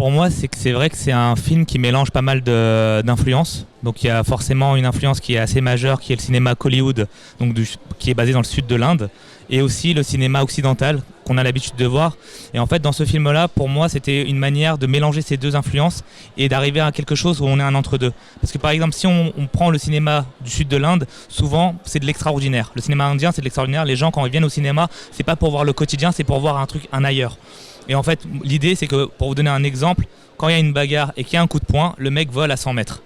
pour moi, c'est que c'est vrai que c'est un film qui mélange pas mal d'influences. Donc il y a forcément une influence qui est assez majeure, qui est le cinéma Kollywood, donc qui est basé dans le sud de l'Inde, et aussi le cinéma occidental qu'on a l'habitude de voir. Et en fait, dans ce film-là, pour moi, c'était une manière de mélanger ces deux influences et d'arriver à quelque chose où on est un entre-deux. Parce que par exemple, si on prend le cinéma du sud de l'Inde, souvent, c'est de l'extraordinaire. Le cinéma indien, c'est de l'extraordinaire. Les gens, quand ils viennent au cinéma, c'est pas pour voir le quotidien, c'est pour voir un ailleurs. Et en fait, l'idée, c'est que, pour vous donner un exemple, quand il y a une bagarre et qu'il y a un coup de poing, le mec vole à 100 mètres.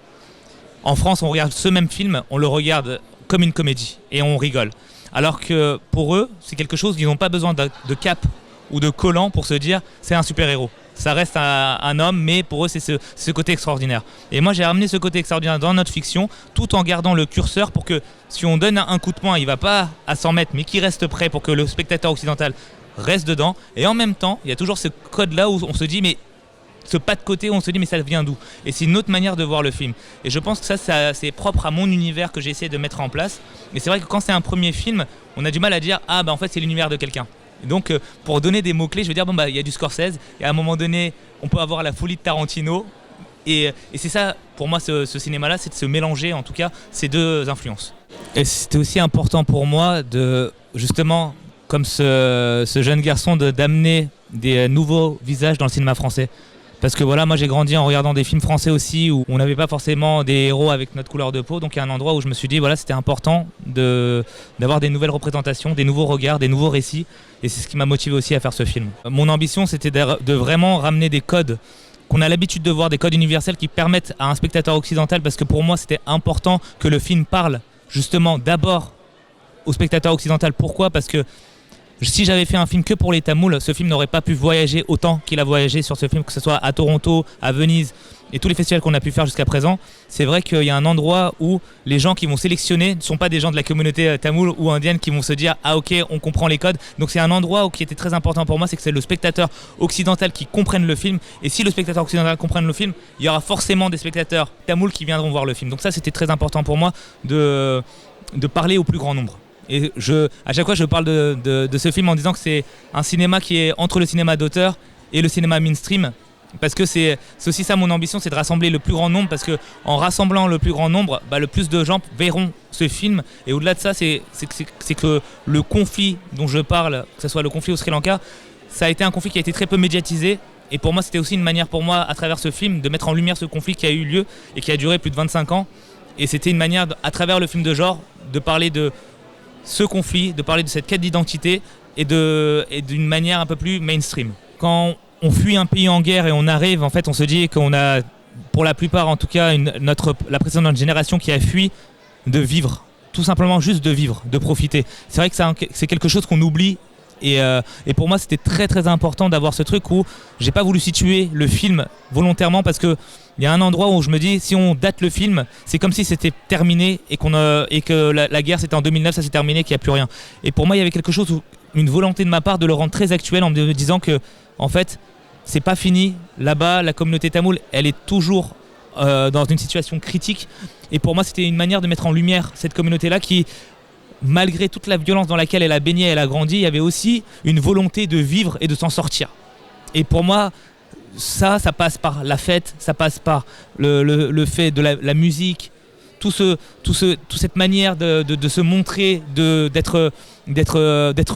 En France, on regarde ce même film, on le regarde comme une comédie et on rigole. Alors que pour eux, c'est quelque chose, ils n'ont pas besoin de cap ou de collant pour se dire c'est un super-héros. Ça reste un homme, mais pour eux, c'est ce côté extraordinaire. Et moi, j'ai ramené ce côté extraordinaire dans notre fiction, tout en gardant le curseur pour que si on donne un coup de poing, il ne va pas à 100 mètres, mais qu'il reste prêt pour que le spectateur occidental reste dedans. Et en même temps, il y a toujours ce code-là où on se dit mais ce pas de côté où on se dit mais ça vient d'où? Et c'est une autre manière de voir le film. Et je pense que ça c'est propre à mon univers que j'ai essayé de mettre en place. Mais c'est vrai que quand c'est un premier film, on a du mal à dire ah bah en fait c'est l'univers de quelqu'un. Et donc pour donner des mots-clés, je veux dire bon bah il y a du Scorsese et à un moment donné, on peut avoir la folie de Tarantino et c'est ça pour moi ce cinéma-là, c'est de se mélanger en tout cas ces deux influences. Et c'était aussi important pour moi de justement comme ce jeune garçon d'amener des nouveaux visages dans le cinéma français. Parce que voilà, moi j'ai grandi en regardant des films français aussi où on n'avait pas forcément des héros avec notre couleur de peau. Donc il y a un endroit où je me suis dit voilà, c'était important d'avoir des nouvelles représentations, des nouveaux regards, des nouveaux récits. Et c'est ce qui m'a motivé aussi à faire ce film. Mon ambition c'était de vraiment ramener des codes qu'on a l'habitude de voir, des codes universels qui permettent à un spectateur occidental, parce que pour moi c'était important que le film parle justement d'abord au spectateur occidental. Pourquoi ? Parce que si j'avais fait un film que pour les Tamouls, ce film n'aurait pas pu voyager autant qu'il a voyagé sur ce film, que ce soit à Toronto, à Venise et tous les festivals qu'on a pu faire jusqu'à présent. C'est vrai qu'il y a un endroit où les gens qui vont sélectionner ne sont pas des gens de la communauté tamoule ou indienne qui vont se dire « Ah ok, on comprend les codes ». Donc c'est un endroit qui était très important pour moi, c'est que c'est le spectateur occidental qui comprenne le film. Et si le spectateur occidental comprenne le film, il y aura forcément des spectateurs tamouls qui viendront voir le film. Donc ça, c'était très important pour moi de parler au plus grand nombre. Et à chaque fois, je parle de ce film en disant que c'est un cinéma qui est entre le cinéma d'auteur et le cinéma mainstream. Parce que c'est aussi ça mon ambition, c'est de rassembler le plus grand nombre. Parce qu'en rassemblant le plus grand nombre, le plus de gens verront ce film. Et au-delà de ça, c'est que le conflit dont je parle, que ce soit le conflit au Sri Lanka, ça a été un conflit qui a été très peu médiatisé. Et pour moi, c'était aussi une manière pour moi, à travers ce film, de mettre en lumière ce conflit qui a eu lieu et qui a duré plus de 25 ans. Et c'était une manière, à travers le film de genre, de parler de ce conflit, de parler de cette quête d'identité et d'une manière un peu plus mainstream. Quand on fuit un pays en guerre et on arrive, en fait, on se dit qu'on a, pour la plupart en tout cas, la précédente génération qui a fui de vivre, tout simplement juste de vivre, de profiter. C'est vrai que c'est quelque chose qu'on oublie. Et pour moi, c'était très très important d'avoir ce truc où j'ai pas voulu situer le film volontairement parce que il y a un endroit où je me dis si on date le film, c'est comme si c'était terminé et que la guerre c'était en 2009, ça s'est terminé, qu'il n'y a plus rien. Et pour moi, il y avait quelque chose, une volonté de ma part de le rendre très actuel en me disant que en fait, c'est pas fini. Là-bas, la communauté tamoule, elle est toujours dans une situation critique. Et pour moi, c'était une manière de mettre en lumière cette communauté-là qui, malgré toute la violence dans laquelle elle a baigné, elle a grandi, il y avait aussi une volonté de vivre et de s'en sortir. Et pour moi, ça passe par la fête, ça passe par le fait de la musique, toute cette manière de se montrer, d'être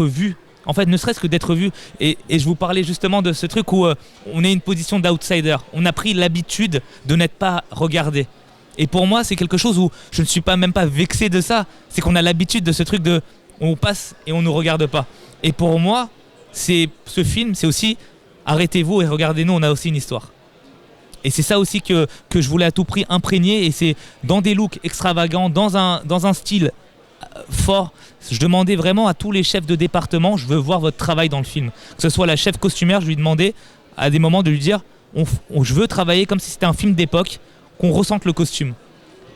vu. En fait, ne serait-ce que d'être vu. Et je vous parlais justement de ce truc où on est une position d'outsider. On a pris l'habitude de n'être pas regardé. Et pour moi, c'est quelque chose où je ne suis même pas vexé de ça. C'est qu'on a l'habitude de ce truc de on passe et on ne nous regarde pas. Et pour moi, ce film, c'est aussi arrêtez-vous et regardez-nous, on a aussi une histoire. Et c'est ça aussi que je voulais à tout prix imprégner. Et c'est dans des looks extravagants, dans un style fort. Je demandais vraiment à tous les chefs de département, je veux voir votre travail dans le film. Que ce soit la chef costumière, je lui demandais à des moments de lui dire je veux travailler comme si c'était un film d'époque, qu'on ressente le costume.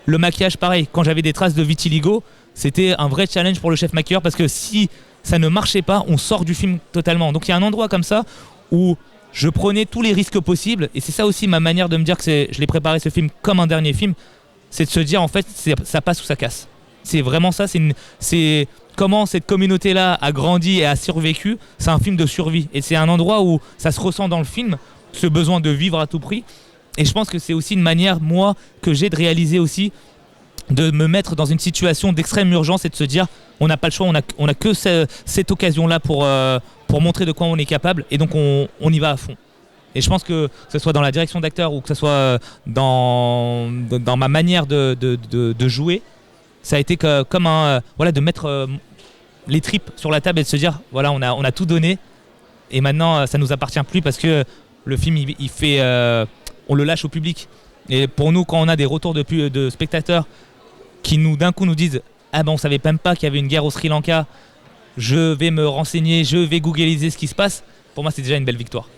Le maquillage, pareil. Quand j'avais des traces de vitiligo, c'était un vrai challenge pour le chef maquilleur parce que si ça ne marchait pas, on sort du film totalement. Donc il y a un endroit comme ça où je prenais tous les risques possibles et c'est ça aussi ma manière de me dire que je l'ai préparé ce film comme un dernier film, c'est de se dire en fait ça passe ou ça casse. C'est vraiment ça, c'est comment cette communauté-là a grandi et a survécu, c'est un film de survie. Et c'est un endroit où ça se ressent dans le film, ce besoin de vivre à tout prix. Et je pense que c'est aussi une manière, moi, que j'ai de réaliser aussi, de me mettre dans une situation d'extrême urgence et de se dire on n'a pas le choix, on a que cette occasion-là pour montrer de quoi on est capable, et donc on y va à fond. Et je pense que ce soit dans la direction d'acteur ou que ce soit dans ma manière de jouer, ça a été comme de mettre les tripes sur la table et de se dire voilà, on a tout donné et maintenant ça nous appartient plus, parce que le film il fait on le lâche au public. Et pour nous, quand on a des retours de spectateurs qui d'un coup nous disent ah ben on savait même pas qu'il y avait une guerre au Sri Lanka, je vais me renseigner, je vais googliser ce qui se passe, pour moi c'est déjà une belle victoire.